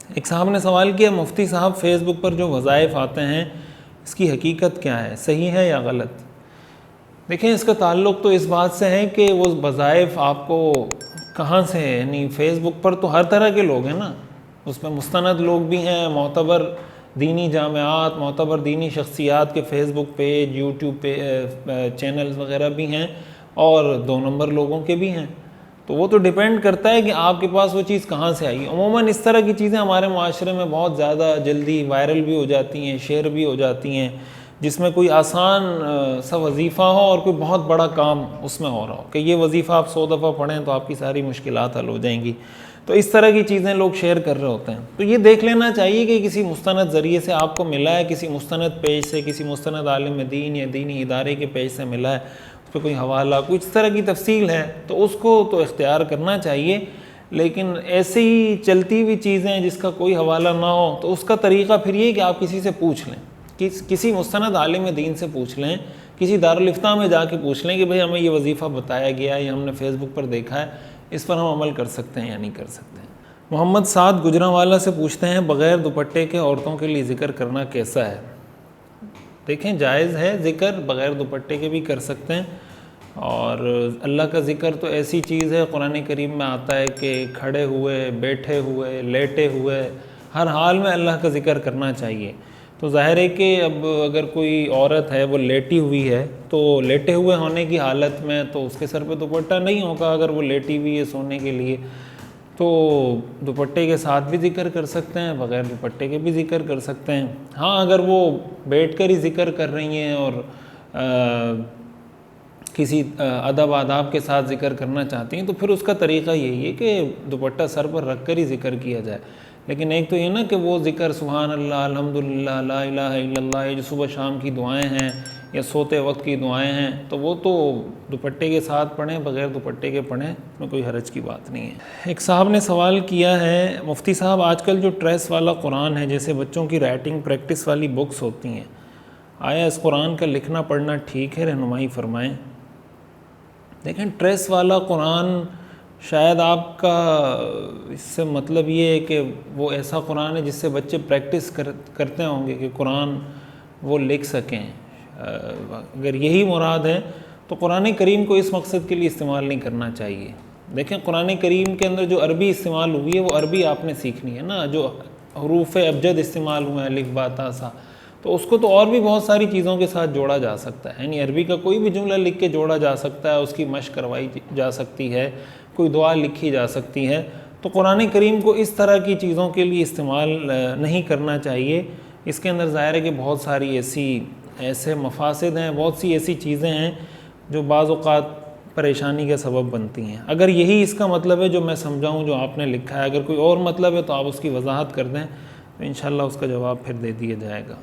ایک صاحب نے سوال کیا، مفتی صاحب فیس بک پر جو وظائف آتے ہیں اس کی حقیقت کیا ہے، صحیح ہے یا غلط؟ دیکھیں اس کا تعلق تو اس بات سے ہے کہ وہ وظائف آپ کو کہاں سے ہے، یعنی فیس بک پر تو ہر طرح کے لوگ ہیں نا، اس میں مستند لوگ بھی ہیں، معتبر دینی جامعات، معتبر دینی شخصیات کے فیس بک پیج، یوٹیوب پہ چینلز وغیرہ بھی ہیں، اور 2 نمبر لوگوں کے بھی ہیں۔ تو وہ تو ڈیپینڈ کرتا ہے کہ آپ کے پاس وہ چیز کہاں سے آئی۔ عموماً اس طرح کی چیزیں ہمارے معاشرے میں بہت زیادہ جلدی وائرل بھی ہو جاتی ہیں، شیئر بھی ہو جاتی ہیں، جس میں کوئی آسان سا وظیفہ ہو اور کوئی بہت بڑا کام اس میں ہو رہا ہو کہ یہ وظیفہ آپ 100 دفعہ پڑھیں تو آپ کی ساری مشکلات حل ہو جائیں گی۔ تو اس طرح کی چیزیں لوگ شیئر کر رہے ہوتے ہیں، تو یہ دیکھ لینا چاہیے کہ کسی مستند ذریعے سے آپ کو ملا ہے، کسی مستند پیج سے، کسی مستند عالم دین یا دینی ادارے کے پیج سے ملا ہے، اس پہ کوئی حوالہ، کوئی اس طرح کی تفصیل ہے تو اس کو تو اختیار کرنا چاہیے۔ لیکن ایسی ہی چلتی ہوئی چیزیں جس کا کوئی حوالہ نہ ہو تو اس کا طریقہ پھر یہ کہ آپ کسی سے پوچھ لیں، کسی مستند عالم دین سے پوچھ لیں، کسی دارالفتہ میں جا کے پوچھ لیں کہ بھئی ہمیں یہ وظیفہ بتایا گیا ہے یا ہم نے فیس بک پر دیکھا ہے، اس پر ہم عمل کر سکتے ہیں یا نہیں کر سکتے ہیں۔ محمد سعد گجرانوالہ سے پوچھتے ہیں، بغیر دوپٹے کے عورتوں کے لیے ذکر کرنا کیسا ہے؟ دیکھیں جائز ہے، ذکر بغیر دوپٹے کے بھی کر سکتے ہیں، اور اللہ کا ذکر تو ایسی چیز ہے، قرآن کریم میں آتا ہے کہ کھڑے ہوئے، بیٹھے ہوئے، لیٹے ہوئے، ہر حال میں اللہ کا ذکر کرنا چاہیے۔ تو ظاہر ہے کہ اب اگر کوئی عورت ہے وہ لیٹی ہوئی ہے تو لیٹے ہوئے ہونے کی حالت میں تو اس کے سر پہ دوپٹہ نہیں ہوگا، اگر وہ لیٹی ہوئی ہے سونے کے لیے، تو دوپٹے کے ساتھ بھی ذکر کر سکتے ہیں، بغیر دوپٹے کے بھی ذکر کر سکتے ہیں۔ ہاں اگر وہ بیٹھ کر ہی ذکر کر رہی ہیں اور کسی ادب آداب کے ساتھ ذکر کرنا چاہتی ہیں تو پھر اس کا طریقہ یہی ہے کہ دوپٹہ سر پر رکھ کر ہی ذکر کیا جائے۔ لیکن ایک تو یہ نا کہ وہ ذکر سبحان اللہ، الحمدللہ، لا الہ الا اللہ، یہ جو صبح شام کی دعائیں ہیں یا سوتے وقت کی دعائیں ہیں تو وہ تو دوپٹے کے ساتھ پڑھیں، بغیر دوپٹے کے پڑھیں، اس میں کوئی حرج کی بات نہیں ہے۔ ایک صاحب نے سوال کیا ہے، مفتی صاحب آج کل جو ٹریس والا قرآن ہے، جیسے بچوں کی رائٹنگ پریکٹس والی بکس ہوتی ہیں، آیا اس قرآن کا لکھنا پڑھنا ٹھیک ہے؟ رہنمائی فرمائیں۔ دیکھیں ٹریس والا قرآن شاید آپ کا اس سے مطلب یہ ہے کہ وہ ایسا قرآن ہے جس سے بچے پریکٹس کرتے ہوں گے کہ قرآن وہ لکھ سکیں۔ اگر یہی مراد ہے تو قرآن کریم کو اس مقصد کے لیے استعمال نہیں کرنا چاہیے۔ دیکھیں قرآن کریم کے اندر جو عربی استعمال ہوئی ہے وہ عربی آپ نے سیکھنی ہے نا، جو حروف ابجد استعمال ہوئے ہیں، الف با تا سا، تو اس کو تو اور بھی بہت ساری چیزوں کے ساتھ جوڑا جا سکتا ہے، یعنی عربی کا کوئی بھی جملہ لکھ کے جوڑا جا سکتا ہے، اس کی مشق کروائی جا سکتی ہے، کوئی دعا لکھی جا سکتی ہے۔ تو قرآن کریم کو اس طرح کی چیزوں کے لیے استعمال نہیں کرنا چاہیے۔ اس کے اندر ظاہر ہے کہ بہت ساری ایسے مفاسد ہیں، بہت سی ایسی چیزیں ہیں جو بعض اوقات پریشانی کا سبب بنتی ہیں۔ اگر یہی اس کا مطلب ہے جو میں سمجھاؤں، جو آپ نے لکھا ہے، اگر کوئی اور مطلب ہے تو آپ اس کی وضاحت کر دیں تو انشاءاللہ اس کا جواب پھر دے دیا جائے گا۔